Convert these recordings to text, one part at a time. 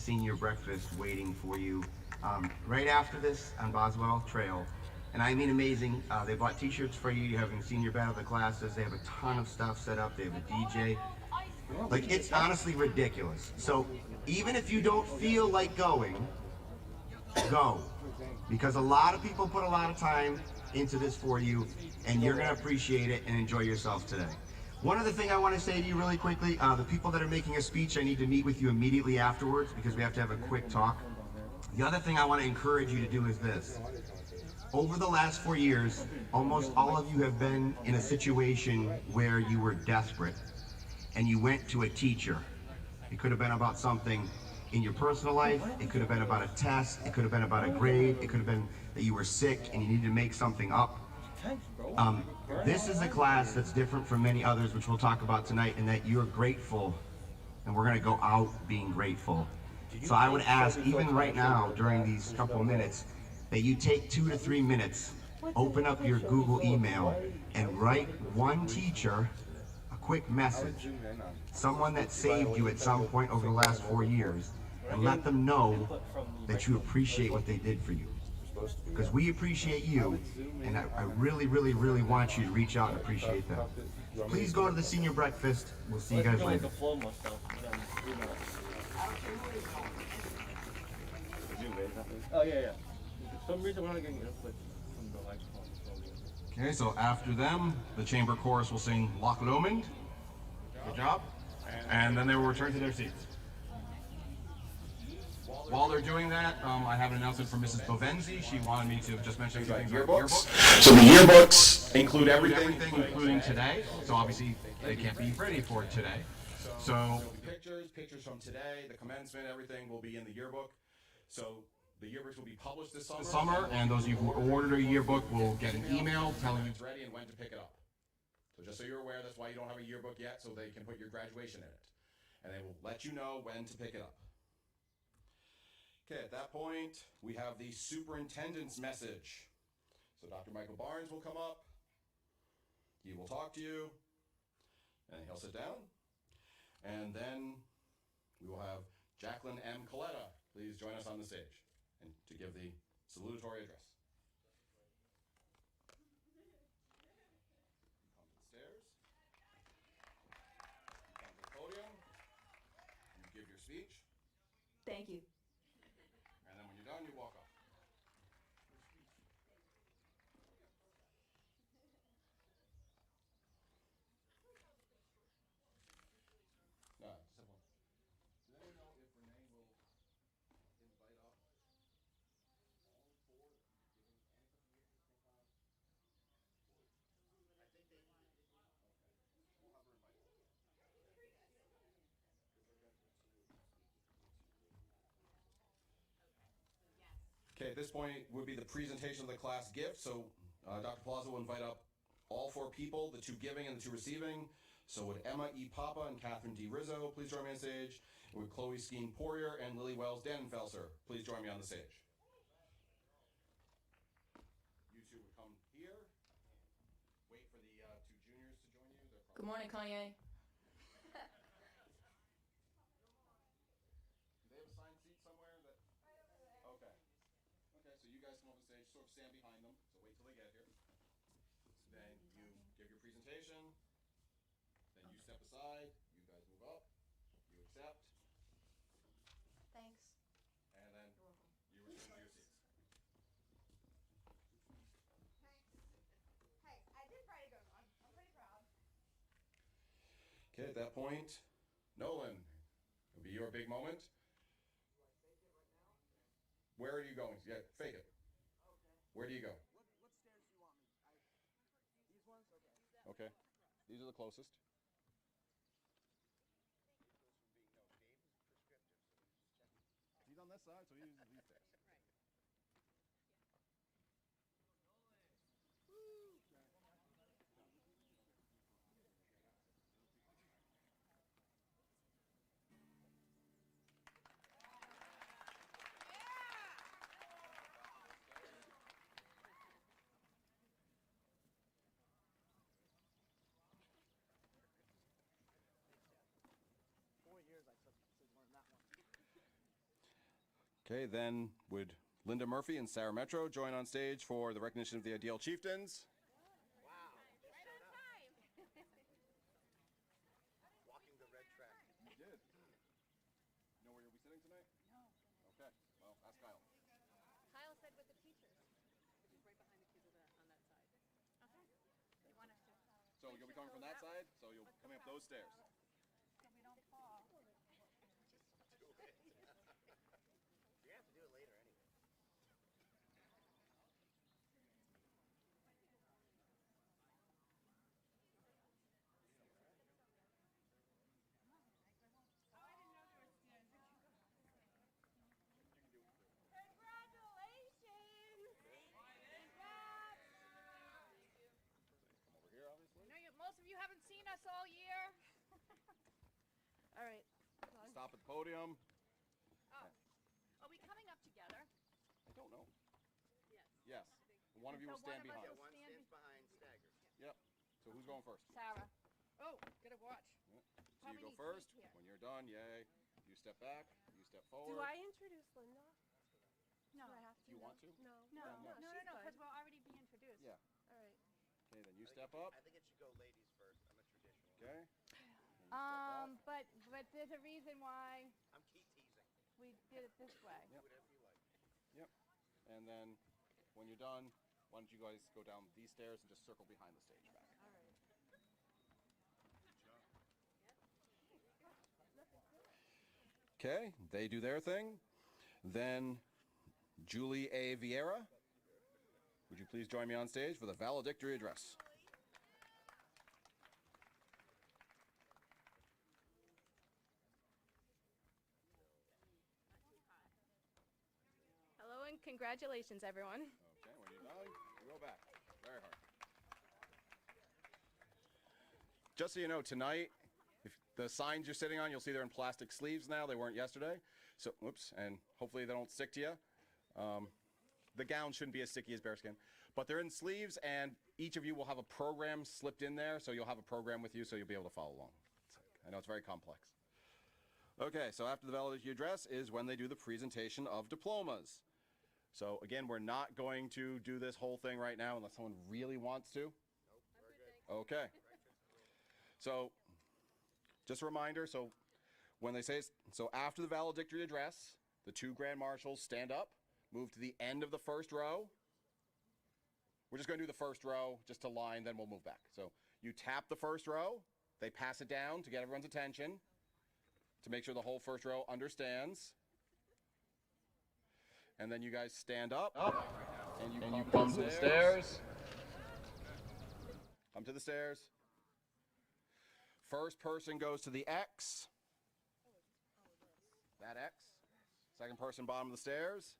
senior breakfast waiting for you right after this on Boswell Trail. And I mean amazing. They bought t-shirts for you. You're having senior battle of the classes. They have a ton of stuff set up. They have a DJ. Like, it's honestly ridiculous. So even if you don't feel like going, go. Because a lot of people put a lot of time into this for you, and you're going to appreciate it and enjoy yourself today. One other thing I want to say to you really quickly, the people that are making a speech, I need to meet with you immediately afterwards because we have to have a quick talk. The other thing I want to encourage you to do is this. Over the last 4 years, almost all of you have been in a situation where you were desperate and you went to a teacher. It could have been about something in your personal life, it could have been about a test, it could have been about a grade, it could have been that you were sick and you needed to make something up. This is a class that's different from many others, which we'll talk about tonight, in that you're grateful, and we're going to go out being grateful. So I would ask, even right now, during these couple minutes, that you take 2 to 3 minutes, open up your Google email, and write one teacher a quick message, someone that saved you at some point over the last 4 years, and let them know that you appreciate what they did for you. Because we appreciate you, and I really, really, really want you to reach out and appreciate them. Please go to the senior breakfast. We'll see you guys later. Oh, yeah. For some reason, we're not getting input from the microphone. Okay, so after them, the chamber chorus will sing Loch Lomond. Good job. And then they will return to their seats. While they're doing that, I have an announcement from Mrs. Bovenzi. She wanted me to just mention a few things about yearbooks. So the yearbooks include Everything, including today. So obviously, they can't be ready for today. So pictures from today, the commencement, everything will be in the yearbook. So the yearbooks will be published this summer, and those of you who ordered a yearbook will get an email telling you it's ready and when to pick it up. So just so you're aware, that's why you don't have a yearbook yet, so they can put your graduation in it. And they will let you know when to pick it up. Okay, at that point, we have the superintendent's message. So Dr. Michael Barnes will come up. He will talk to you, and he'll sit down. And then we will have Jacqueline M. Coletta. Please join us on the stage and to give the salutatory address. Come to the stairs. You come to the podium. You give your speech. Thank you. And then when you're done, you walk off. No, just have one. Does anyone know if Renee will invite up all four that you've given any couple years to think on? I think they okay. We'll have her invite them. Okay, at this point would be the presentation of the class gift. So Dr. Plaza will invite up all four people, the two giving and the two receiving. So would Emma E. Papa and Catherine D. Rizzo please join me on stage? And would Chloe Skeen Poirier and Lily Wells Dannenfelser please join me on the stage? You two would come here. Wait for the two juniors to join you. Good morning, Kanye. Do they have assigned seats somewhere? Okay. Okay, so you guys come up on stage, sort of stand behind them. So wait till they get here. Then you give your presentation. Then you step aside. You guys move up. You accept. Thanks. And then you return to your seats. Hey, I did write a good one. I'm pretty proud. Okay, at that point, Nolan, it'll be your big moment. Where are you going? Yeah, fake it. Okay. Where do you go? What stairs do you want me? These ones? Okay. Okay. These are the closest. He's on this side, so he uses these stairs. Okay, then would Linda Murphy and Sarah Metro join on stage for the recognition of the Ideal Chieftains? Walking the red track. You did. You know where you'll be sitting tonight? No. Okay, well, ask Kyle. Kyle said with the teachers. So you'll be coming from that side, so you'll be coming up those stairs. So we don't fall. You're gonna have to do it later anyway. Congratulations! Congrats! Come over here, obviously. I know most of you haven't seen us all year. All right. Stop at the podium. Oh. Are we coming up together? I don't know. Yes. Yes. One of you will So one stand of us behind. will One stand stands behind stagger. Yep. So who's going first? Sarah. Oh, gotta watch. Yep. So you Probably go need first. feet here. When you're done, yay. You step back. You step forward. Do I introduce Linda? No. Do I have to? Do you want to? No. No, no, no, she's because fine. we'll already be introduced. Yeah. All right. Okay, then you step up. I think it should go ladies first. I'm a traditional. Okay. Then you step back. But there's a reason why I'm key teasing. we did it this way. Yep. Whatever you like. Yep. And then when you're done, why don't you guys go down these stairs and just circle behind the stage back. All right. Okay, they do their thing. Then Julie A. Vieira, would you please join me on stage for the valedictory address? Hello and congratulations, everyone. Okay, when you're done, you go back. Very hard. Just so you know, tonight, if the signs you're sitting on, you'll see they're in plastic sleeves now. They weren't yesterday. So, whoops, and hopefully they don't stick to you. The gown shouldn't be as sticky as bearskin, but they're in sleeves, and each of you will have a program slipped in there, so you'll have a program with you, so you'll be able to follow along. I know it's very complex. Okay, so after the valedictory address is when they do the presentation of diplomas. So again, we're not going to do this whole thing right now unless someone really wants to. Okay. So, just a reminder, so when they say, so after the valedictory address, the two grand marshals stand up, move to the end of the first row. We're just going to do the first row just to line, then we'll move back. So you tap the first row, they pass it down to get everyone's attention, to make sure the whole first row understands. And then you guys stand up, and you come to the stairs. Come to the stairs. First person goes to the X. That X. Second person, bottom of the stairs.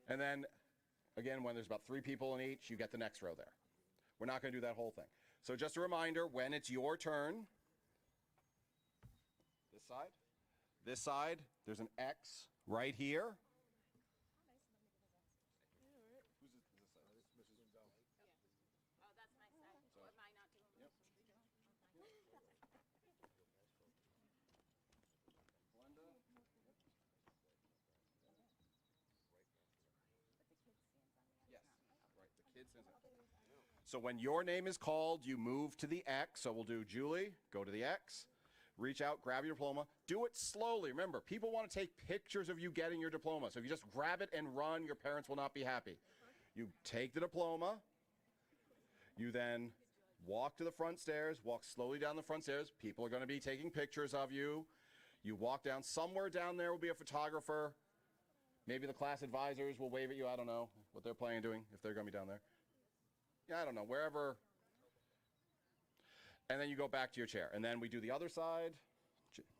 And then, again, when there's about 3 people in each, you get the next row there. We're not going to do that whole thing. So just a reminder, when it's your turn, this side, there's an X right here. Who's this side? Oh, that's my side. So am I not doing Yep. Glenda. Yes, right. The kid stands up. So when your name is called, you move to the X. So we'll do Julie, go to the X, reach out, grab your diploma. Do it slowly. Remember, people want to take pictures of you getting your diploma. So if you just grab it and run, your parents will not be happy. You take the diploma. You then walk to the front stairs, walk slowly down the front stairs. People are going to be taking pictures of you. You walk down. Somewhere down there will be a photographer. Maybe the class advisors will wave at you. I don't know what they're planning on doing, if they're going to be down there. Yeah, I don't know. Wherever. And then you go back to your chair. And then we do the other side.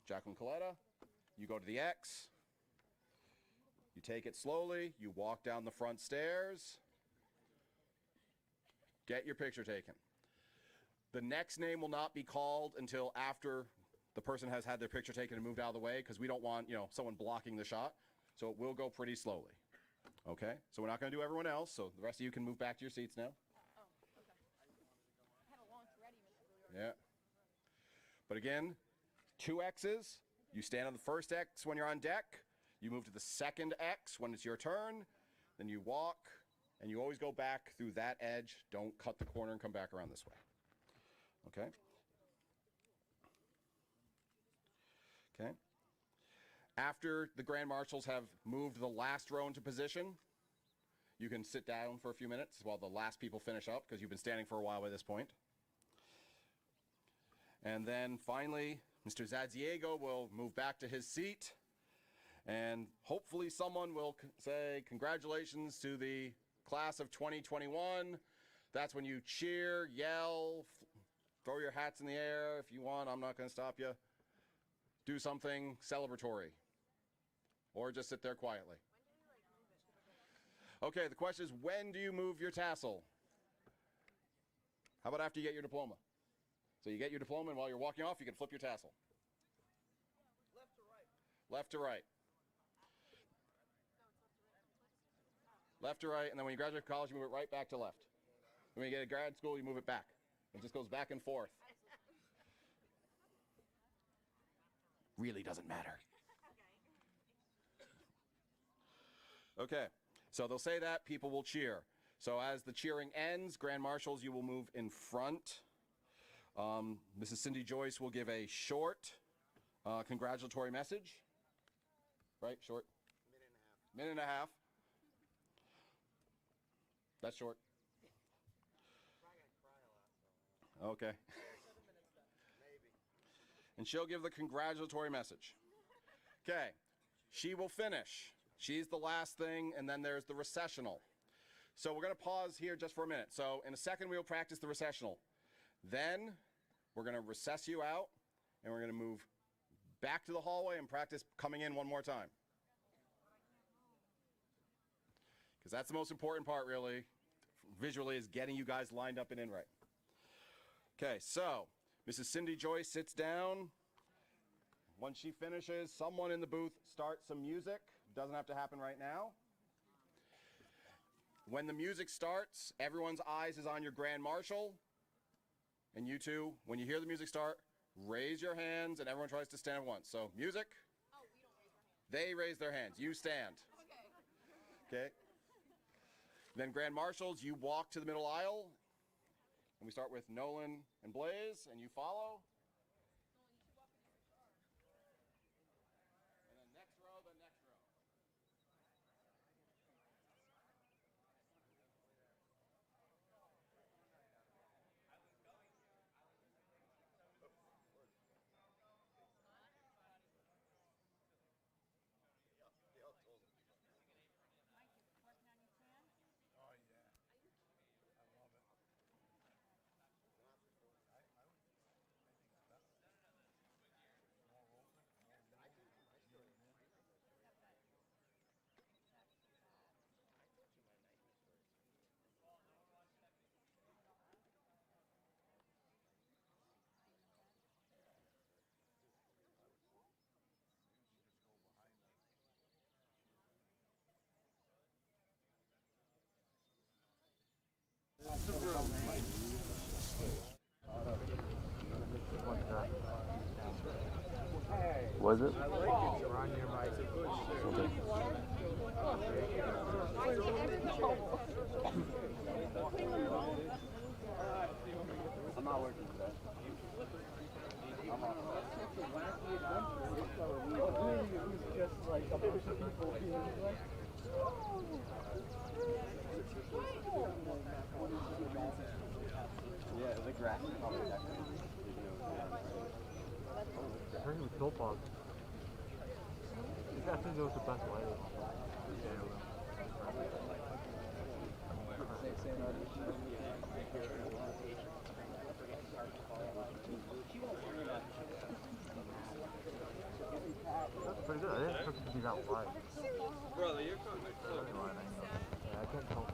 Jacqueline Coletta. You go to the X. You take it slowly. You walk down the front stairs. Get your picture taken. The next name will not be called until after the person has had their picture taken and moved out of the way, because we don't want, someone blocking the shot. So it will go pretty slowly. Okay? So we're not going to do everyone else, so the rest of you can move back to your seats now. Oh, okay. I have a launch ready, Mr. Brewer. Yeah. But again, 2 X's, You stand on the first X when you're on deck. You move to the second X when it's your turn. Then you walk, and you always go back through that edge. Don't cut the corner and come back around this way. Okay? Okay. After the Grand Marshals have moved the last row into position, you can sit down for a few minutes while the last people finish up, because you've been standing for a while by this point. And then finally, Mr. Zaziego will move back to his seat, and hopefully someone will say congratulations to the class of 2021. That's when you cheer, yell, throw your hats in the air if you want. I'm not going to stop you. Do something celebratory, or just sit there quietly. Okay, the question is, when do you move your tassel? How about after you get your diploma? So you get your diploma, and while you're walking off, you can flip your tassel. Left to right. Left to right. Left to right, and then when you graduate college, you move it right back to left. And when you get to grad school, you move it back. It just goes back and forth. Really doesn't matter. Okay, so they'll say that, people will cheer. So as the cheering ends, Grand Marshals, you will move in front. Mrs. Cindy Joyce will give a short congratulatory message. Right, short? Minute and a half. That's short. Okay. And she'll give the congratulatory message. Okay, she will finish. She's the last thing, and then there's the recessional. So we're going to pause here just for a minute. So in a second, we will practice the recessional. Then we're going to recess you out, and we're going to move back to the hallway and practice coming in one more time. Because that's the most important part, really, visually, is getting you guys lined up and in right. Okay, so Mrs. Cindy Joyce sits down. Once she finishes, someone in the booth starts some music. Doesn't have to happen right now. When the music starts, everyone's eyes is on your Grand Marshal. And you two, when you hear the music start, raise your hands, and everyone tries to stand at once. So, music. Oh, we don't raise our hands. They raise their hands. You stand. Okay. Then Grand Marshals, you walk to the middle aisle. And we start with Nolan and Blaze, and you follow. And then next row, the next row. Was it? I'm not working for that. Yeah, the grass is probably that kind of. I heard it was dope bug. I think it was the best lighting. That's pretty good. I didn't expect it to be that wide. Brother, you're coming. Yeah, I can't tell.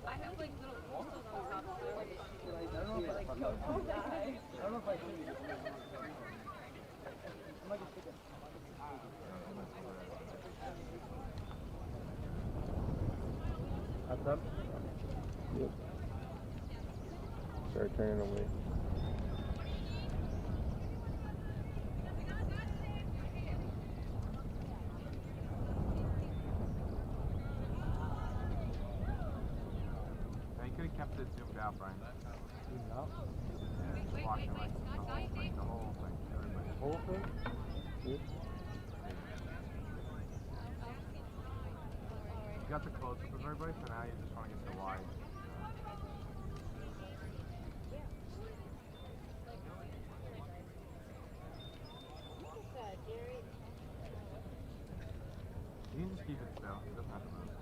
I have like little crystals on top of it. I don't know if I should. I might just take it. That's up? Yep. Search. turning away. You could have kept it zoomed out, Brian. Zoomed out? Yeah, just watching like the whole thing. Everybody. The whole thing? You got the close up of everybody, so now you just want to get the wide. You can just keep it still. It doesn't have to move.